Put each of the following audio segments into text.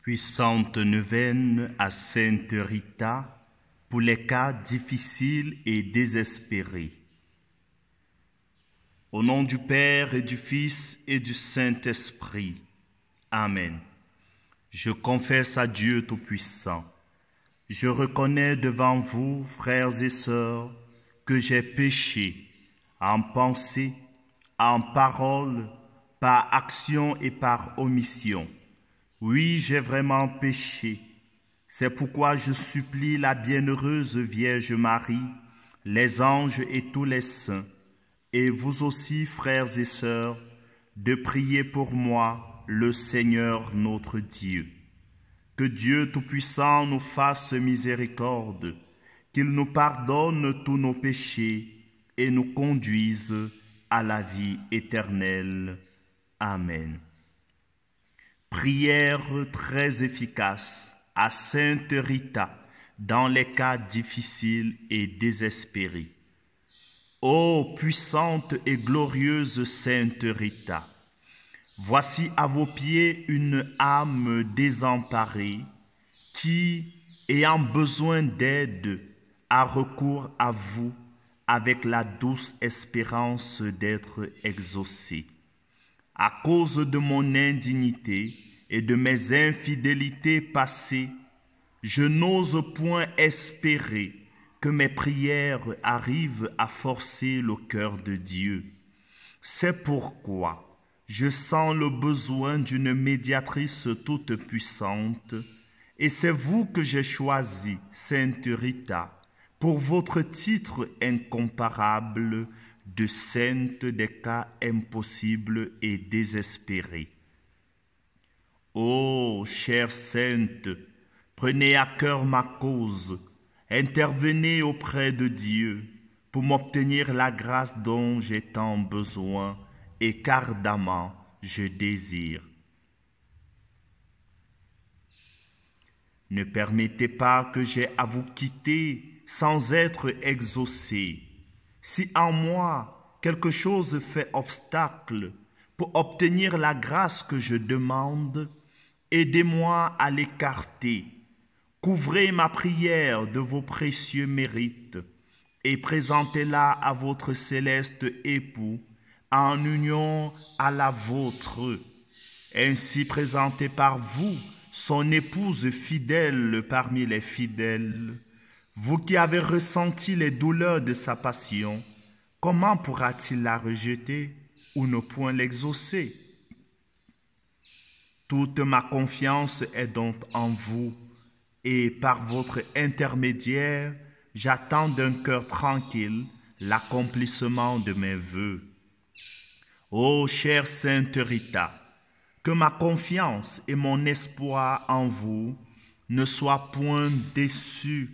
Puissante neuvaine à Sainte Rita pour les cas difficiles et désespérés. Au nom du Père et du Fils et du Saint-Esprit. Amen. Je confesse à Dieu Tout-Puissant. Je reconnais devant vous, frères et sœurs, que j'ai péché en pensée, en parole, par action et par omission. Oui, j'ai vraiment péché. C'est pourquoi je supplie la bienheureuse Vierge Marie, les anges et tous les saints, et vous aussi, frères et sœurs, de prier pour moi, le Seigneur notre Dieu. Que Dieu Tout-Puissant nous fasse miséricorde, qu'il nous pardonne tous nos péchés et nous conduise à la vie éternelle. Amen. Prière très efficace à Sainte Rita dans les cas difficiles et désespérés. Ô puissante et glorieuse Sainte Rita, voici à vos pieds une âme désemparée qui, ayant besoin d'aide, a recours à vous avec la douce espérance d'être exaucée. À cause de mon indignité et de mes infidélités passées, je n'ose point espérer que mes prières arrivent à forcer le cœur de Dieu. C'est pourquoi je sens le besoin d'une médiatrice toute puissante, et c'est vous que j'ai choisi, Sainte Rita, pour votre titre incomparable de sainte des cas impossibles et désespérés. Ô chère sainte, prenez à cœur ma cause, intervenez auprès de Dieu pour m'obtenir la grâce dont j'ai tant besoin et qu'ardemment je désire. Ne permettez pas que j'aie à vous quitter sans être exaucé. Si en moi quelque chose fait obstacle pour obtenir la grâce que je demande, aidez-moi à l'écarter. Couvrez ma prière de vos précieux mérites et présentez-la à votre céleste époux en union à la vôtre. Ainsi présentée par vous, son épouse fidèle parmi les fidèles, vous qui avez ressenti les douleurs de sa passion, comment pourra-t-il la rejeter ou ne point l'exaucer? Toute ma confiance est donc en vous, et par votre intermédiaire, j'attends d'un cœur tranquille l'accomplissement de mes vœux. Ô chère Sainte Rita, que ma confiance et mon espoir en vous ne soient point déçus.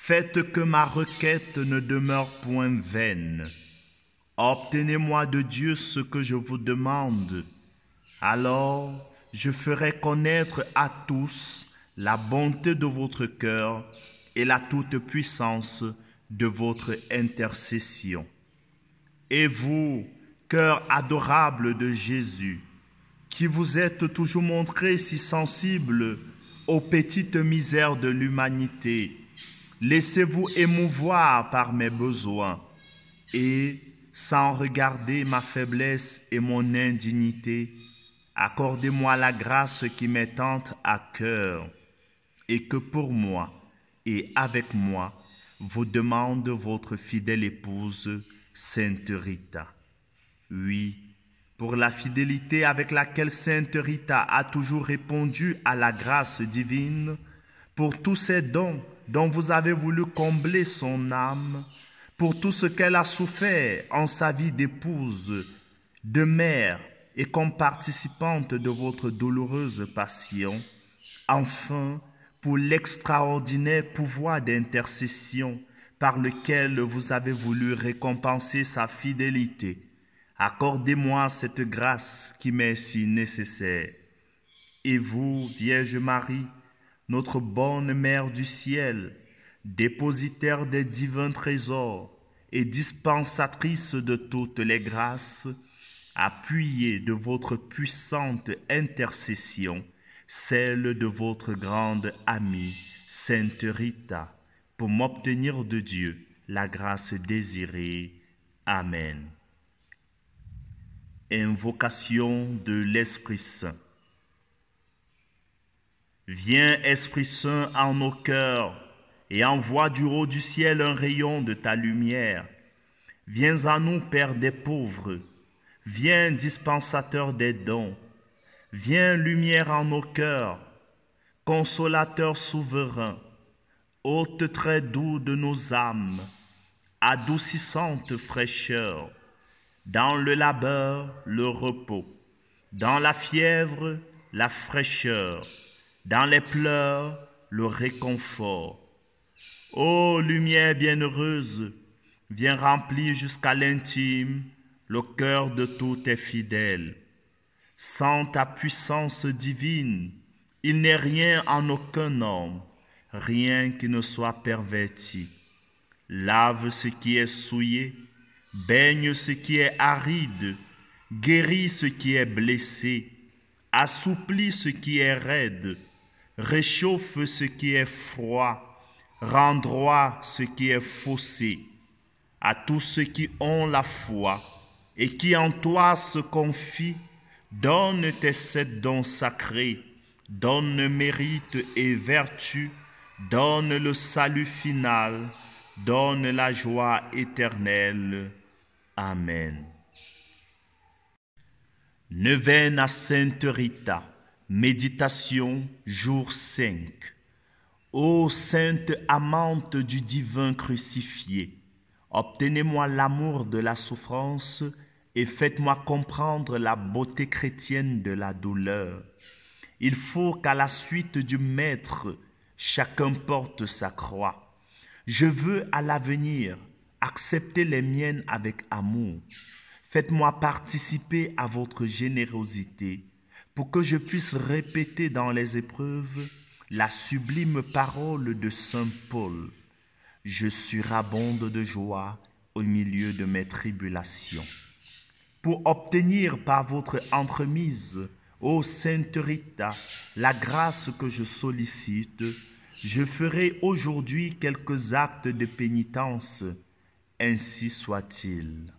Faites que ma requête ne demeure point vaine. Obtenez-moi de Dieu ce que je vous demande. Alors, je ferai connaître à tous la bonté de votre cœur et la toute-puissance de votre intercession. Et vous, cœur adorable de Jésus, qui vous êtes toujours montré si sensible aux petites misères de l'humanité, laissez-vous émouvoir par mes besoins et, sans regarder ma faiblesse et mon indignité, accordez-moi la grâce qui m'est tant à cœur et que pour moi et avec moi vous demande votre fidèle épouse, Sainte Rita. Oui, pour la fidélité avec laquelle Sainte Rita a toujours répondu à la grâce divine, pour tous ces dons dont vous avez voulu combler son âme, pour tout ce qu'elle a souffert en sa vie d'épouse, de mère et comme participante de votre douloureuse passion, enfin, pour l'extraordinaire pouvoir d'intercession par lequel vous avez voulu récompenser sa fidélité, accordez-moi cette grâce qui m'est si nécessaire. Et vous, Vierge Marie, notre bonne Mère du ciel, dépositaire des divins trésors et dispensatrice de toutes les grâces, appuyée de votre puissante intercession, celle de votre grande amie, Sainte Rita, pour m'obtenir de Dieu la grâce désirée. Amen. Invocation de l'Esprit Saint. Viens, Esprit Saint, en nos cœurs, et envoie du haut du ciel un rayon de ta lumière. Viens à nous, Père des pauvres, viens, dispensateur des dons, viens, lumière en nos cœurs, consolateur souverain, hôte très doux de nos âmes, adoucissante fraîcheur, dans le labeur, le repos, dans la fièvre, la fraîcheur, dans les pleurs, le réconfort. Ô lumière bienheureuse, viens remplir jusqu'à l'intime le cœur de tous tes fidèles. Sans ta puissance divine, il n'est rien en aucun homme, rien qui ne soit perverti. Lave ce qui est souillé, baigne ce qui est aride, guéris ce qui est blessé, assouplis ce qui est raide, réchauffe ce qui est froid, rends droit ce qui est faussé. À tous ceux qui ont la foi et qui en toi se confient, donne tes 7 dons sacrés, donne mérite et vertu, donne le salut final, donne la joie éternelle. Amen. Neuvaine à Sainte Rita, méditation, jour 5. Ô sainte amante du divin crucifié, obtenez-moi l'amour de la souffrance et faites-moi comprendre la beauté chrétienne de la douleur. Il faut qu'à la suite du Maître, chacun porte sa croix. Je veux à l'avenir accepter les miennes avec amour. Faites-moi participer à votre générosité pour que je puisse répéter dans les épreuves la sublime parole de saint Paul. Je surabonde de joie au milieu de mes tribulations. Pour obtenir par votre entremise, ô Sainte Rita, la grâce que je sollicite, je ferai aujourd'hui quelques actes de pénitence. Ainsi soit-il.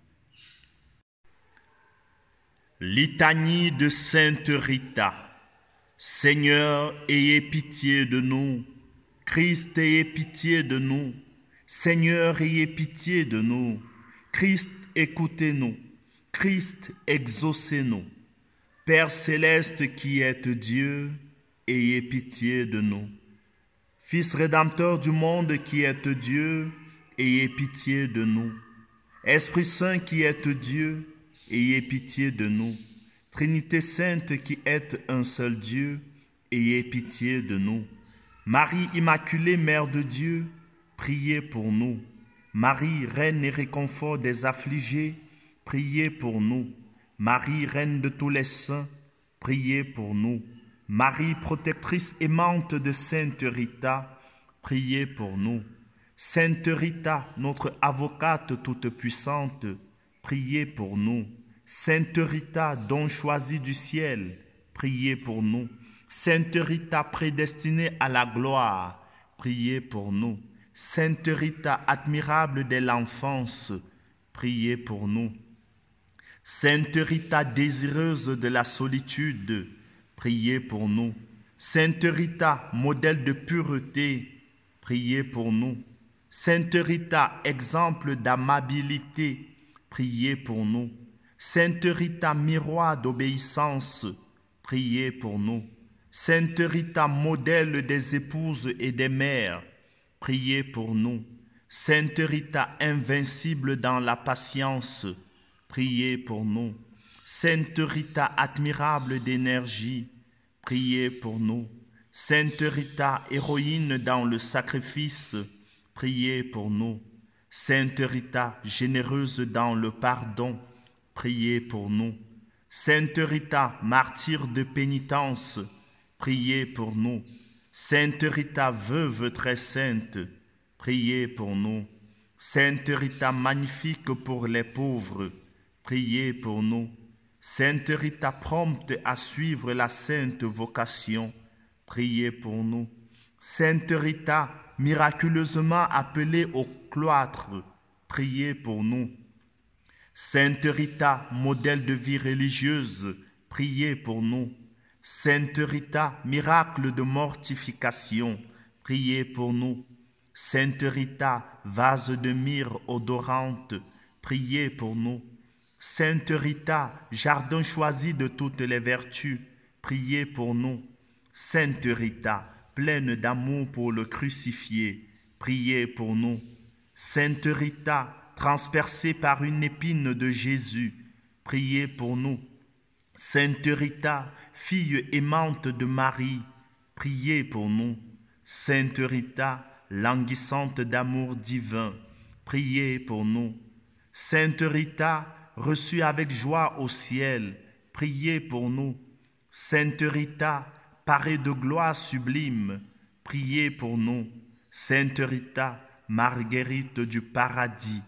Litanie de Sainte Rita. Seigneur, ayez pitié de nous. Christ, ayez pitié de nous. Seigneur, ayez pitié de nous. Christ, écoutez-nous. Christ, exaucez-nous. Père céleste qui êtes Dieu, ayez pitié de nous. Fils rédempteur du monde qui êtes Dieu, ayez pitié de nous. Esprit Saint qui êtes Dieu, ayez pitié de nous. Trinité Sainte qui êtes un seul Dieu, ayez pitié de nous. Marie Immaculée, Mère de Dieu, priez pour nous. Marie, Reine et réconfort des affligés, priez pour nous. Marie, Reine de tous les saints, priez pour nous. Marie, protectrice aimante de Sainte Rita, priez pour nous. Sainte Rita, notre avocate toute puissante, priez pour nous. Sainte Rita, don choisi du ciel, priez pour nous. Sainte Rita, prédestinée à la gloire, priez pour nous. Sainte Rita, admirable dès l'enfance, priez pour nous. Sainte Rita, désireuse de la solitude, priez pour nous. Sainte Rita, modèle de pureté, priez pour nous. Sainte Rita, exemple d'amabilité, priez pour nous. Sainte Rita, miroir d'obéissance, priez pour nous. Sainte Rita, modèle des épouses et des mères, priez pour nous. Sainte Rita, invincible dans la patience, priez pour nous. Sainte Rita, admirable d'énergie, priez pour nous. Sainte Rita, héroïne dans le sacrifice, priez pour nous. Sainte Rita, généreuse dans le pardon, priez pour nous. Sainte Rita, martyre de pénitence, priez pour nous. Sainte Rita, veuve très sainte, priez pour nous. Sainte Rita, magnifique pour les pauvres, priez pour nous. Sainte Rita, prompte à suivre la sainte vocation, priez pour nous. Sainte Rita, miraculeusement appelée au cloître, priez pour nous. Sainte Rita, modèle de vie religieuse, priez pour nous. Sainte Rita, miracle de mortification, priez pour nous. Sainte Rita, vase de myrrhe odorante, priez pour nous. Sainte Rita, jardin choisi de toutes les vertus, priez pour nous. Sainte Rita, pleine d'amour pour le crucifié, priez pour nous. Sainte Rita, transpercée par une épine de Jésus, priez pour nous. Sainte Rita, fille aimante de Marie, priez pour nous. Sainte Rita, languissante d'amour divin, priez pour nous. Sainte Rita, reçue avec joie au ciel, priez pour nous. Sainte Rita, parée de gloire sublime, priez pour nous. Sainte Rita, Marguerite du paradis,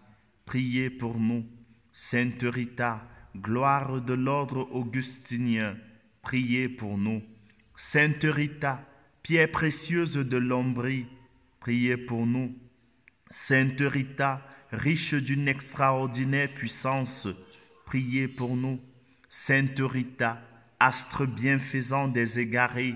priez pour nous. Sainte Rita, gloire de l'ordre augustinien, priez pour nous. Sainte Rita, pierre précieuse de l'Ombrie, priez pour nous. Sainte Rita, riche d'une extraordinaire puissance, priez pour nous. Sainte Rita, astre bienfaisant des égarés,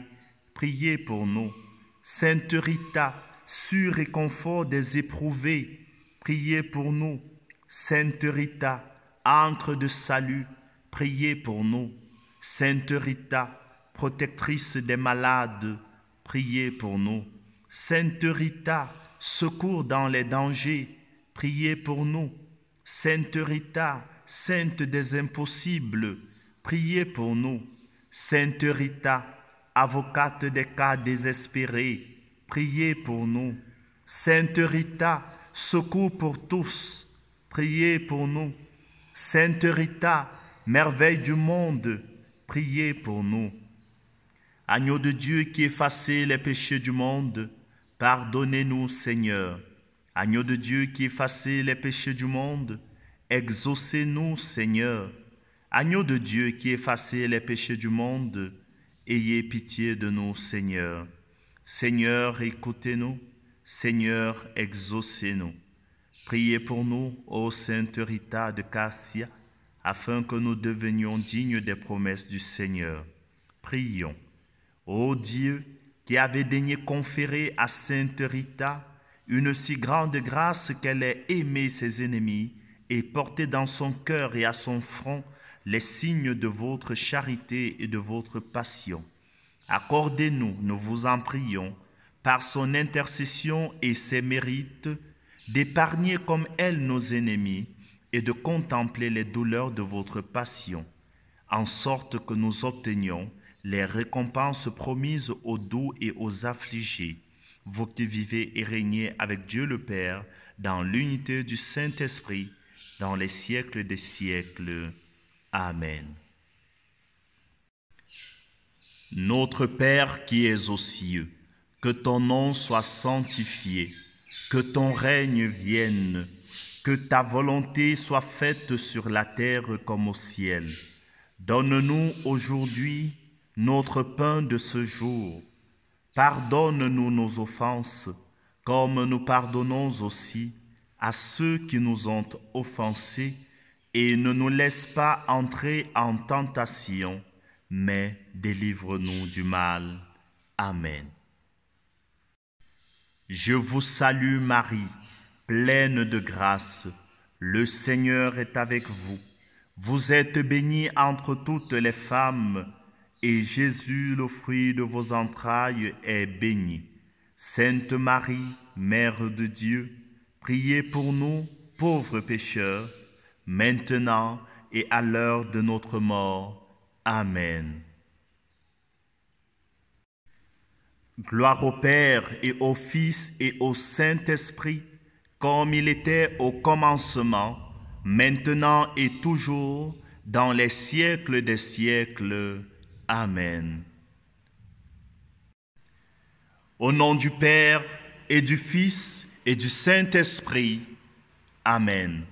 priez pour nous. Sainte Rita, sûre et confort des éprouvés, priez pour nous. Sainte Rita, ancre de salut, priez pour nous. Sainte Rita, protectrice des malades, priez pour nous. Sainte Rita, secours dans les dangers, priez pour nous. Sainte Rita, sainte des impossibles, priez pour nous. Sainte Rita, avocate des cas désespérés, priez pour nous. Sainte Rita, secours pour tous, priez pour nous. Sainte Rita, merveille du monde, priez pour nous. Agneau de Dieu qui effacez les péchés du monde, pardonnez-nous, Seigneur. Agneau de Dieu qui effacez les péchés du monde, exaucez-nous, Seigneur. Agneau de Dieu qui effacez les péchés du monde, ayez pitié de nous, Seigneur. Seigneur, écoutez-nous. Seigneur, exaucez-nous. Priez pour nous, ô Sainte Rita de Cassia, afin que nous devenions dignes des promesses du Seigneur. Prions. Ô Dieu, qui avez daigné conférer à Sainte Rita une si grande grâce qu'elle ait aimé ses ennemis et porté dans son cœur et à son front les signes de votre charité et de votre passion. Accordez-nous, nous vous en prions, par son intercession et ses mérites, d'épargner comme elle nos ennemis et de contempler les douleurs de votre passion, en sorte que nous obtenions les récompenses promises aux doux et aux affligés, vous qui vivez et régnez avec Dieu le Père, dans l'unité du Saint-Esprit, dans les siècles des siècles. Amen. Notre Père qui es aux cieux, que ton nom soit sanctifié, que ton règne vienne, que ta volonté soit faite sur la terre comme au ciel. Donne-nous aujourd'hui notre pain de ce jour. Pardonne-nous nos offenses, comme nous pardonnons aussi à ceux qui nous ont offensés, et ne nous laisse pas entrer en tentation, mais délivre-nous du mal. Amen. Je vous salue Marie, pleine de grâce. Le Seigneur est avec vous. Vous êtes bénie entre toutes les femmes, et Jésus, le fruit de vos entrailles, est béni. Sainte Marie, Mère de Dieu, priez pour nous, pauvres pécheurs, maintenant et à l'heure de notre mort. Amen. Gloire au Père et au Fils et au Saint-Esprit, comme il était au commencement, maintenant et toujours, dans les siècles des siècles. Amen. Au nom du Père et du Fils et du Saint-Esprit. Amen.